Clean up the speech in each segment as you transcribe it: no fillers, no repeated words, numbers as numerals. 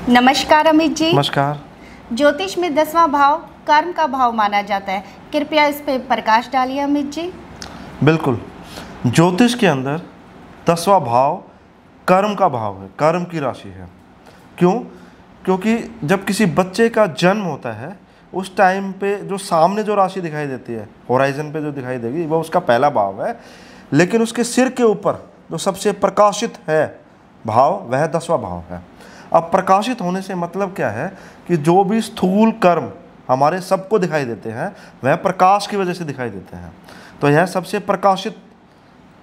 नमस्कार अमित जी। नमस्कार। ज्योतिष में 10वां भाव कर्म का भाव माना जाता है, कृपया इस पे प्रकाश डालिए अमित जी। बिल्कुल, ज्योतिष के अंदर 10वां भाव कर्म का भाव है, कर्म की राशि है। क्यों? क्योंकि जब किसी बच्चे का जन्म होता है उस टाइम पे जो सामने जो राशि दिखाई देती है, होराइजन पे जो दिखाई देगी, वो उसका पहला भाव है। लेकिन उसके सिर के ऊपर जो सबसे प्रकाशित है भाव, वह 10वां भाव है। अब प्रकाशित होने से मतलब क्या है कि जो भी स्थूल कर्म हमारे सबको दिखाई देते हैं वह प्रकाश की वजह से दिखाई देते हैं। तो यह सबसे प्रकाशित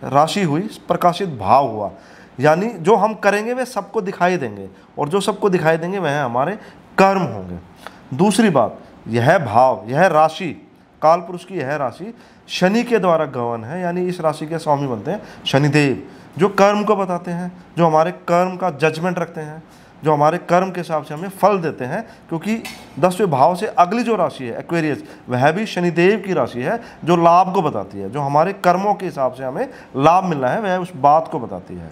राशि हुई, प्रकाशित भाव हुआ, यानी जो हम करेंगे वे सबको दिखाई देंगे, और जो सबको दिखाई देंगे वह हमारे कर्म होंगे। दूसरी बात, यह भाव, यह राशि, काल पुरुष की यह राशि शनि के द्वारा गवर्न है, यानी इस राशि के स्वामी बनते हैं शनिदेव, जो कर्म को बताते हैं, जो हमारे कर्म का जजमेंट रखते हैं, जो हमारे कर्म के हिसाब से हमें फल देते हैं। क्योंकि 10वें भाव से अगली जो राशि है एक्वेरियस, वह भी शनिदेव की राशि है, जो लाभ को बताती है, जो हमारे कर्मों के हिसाब से हमें लाभ मिलना है वह उस बात को बताती है।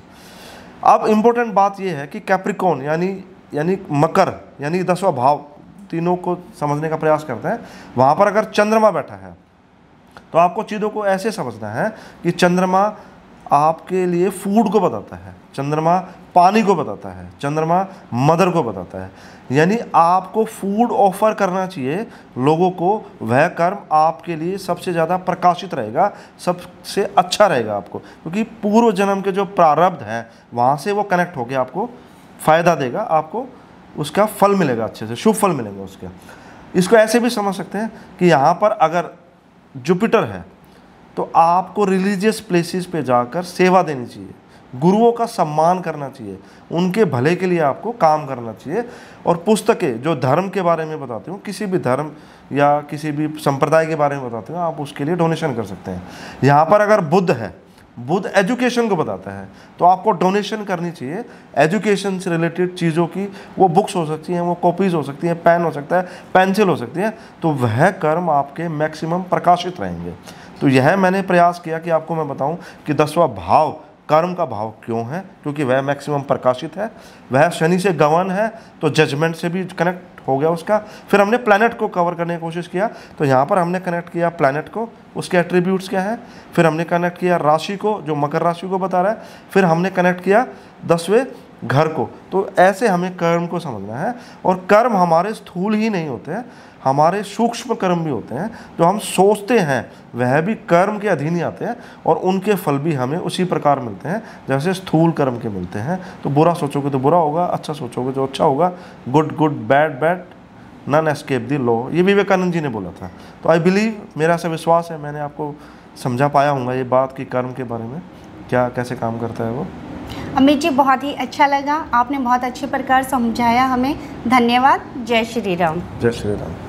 अब इम्पोर्टेंट बात यह है कि कैप्रिकॉन यानी मकर, यानी 10वां भाव, तीनों को समझने का प्रयास करते हैं। वहाँ पर अगर चंद्रमा बैठा है तो आपको चीज़ों को ऐसे समझना है कि चंद्रमा आपके लिए फूड को बताता है, चंद्रमा पानी को बताता है, चंद्रमा मदर को बताता है। यानी आपको फूड ऑफर करना चाहिए लोगों को, वह कर्म आपके लिए सबसे ज़्यादा प्रकाशित रहेगा, सबसे अच्छा रहेगा आपको, क्योंकि पूर्व जन्म के जो प्रारब्ध हैं वहाँ से वो कनेक्ट होकर आपको फ़ायदा देगा, आपको उसका फल मिलेगा, अच्छे से शुभ फल मिलेंगे उसके। इसको ऐसे भी समझ सकते हैं कि यहाँ पर अगर जुपिटर है तो आपको रिलीजियस प्लेसेस पे जाकर सेवा देनी चाहिए, गुरुओं का सम्मान करना चाहिए, उनके भले के लिए आपको काम करना चाहिए। और पुस्तकें जो धर्म के बारे में बताती हूँ, किसी भी धर्म या किसी भी संप्रदाय के बारे में बताती हूँ, आप उसके लिए डोनेशन कर सकते हैं। यहाँ पर अगर बुध है, बुध एजुकेशन को बताता है, तो आपको डोनेशन करनी चाहिए एजुकेशन से रिलेटेड चीज़ों की। वो बुक्स हो सकती हैं, वो कॉपीज़ हो सकती हैं, पेन हो सकता है, पेंसिल हो सकती है, तो वह कर्म आपके मैक्सिमम प्रकाशित रहेंगे। तो यह मैंने प्रयास किया कि आपको मैं बताऊं कि 10वां भाव कर्म का भाव क्यों है, क्योंकि वह मैक्सिमम प्रकाशित है, वह शनि से गवर्न है, तो जजमेंट से भी कनेक्ट हो गया उसका। फिर हमने प्लैनेट को कवर करने की कोशिश किया, तो यहाँ पर हमने कनेक्ट किया प्लैनेट को, उसके एट्रीब्यूट्स क्या हैं। फिर हमने कनेक्ट किया राशि को, जो मकर राशि को बता रहा है। फिर हमने कनेक्ट किया 10वें घर को। तो ऐसे हमें कर्म को समझना है। और कर्म हमारे स्थूल ही नहीं होते हैं, हमारे सूक्ष्म कर्म भी होते हैं, जो हम सोचते हैं वह भी कर्म के अधीन ही आते हैं, और उनके फल भी हमें उसी प्रकार मिलते हैं जैसे स्थूल कर्म के मिलते हैं। तो बुरा सोचोगे तो बुरा होगा, अच्छा सोचोगे तो अच्छा होगा, good good bad bad, none escape the law, ये विवेकानंद जी ने बोला था। तो आई बिलीव, मेरा ऐसा विश्वास है मैंने आपको समझा पाया हूँगा ये बात कि कर्म के बारे में क्या कैसे काम करता है वो। अमित जी, बहुत ही अच्छा लगा, आपने बहुत अच्छे प्रकार समझाया हमें। धन्यवाद। जय श्री राम। जय श्री राम।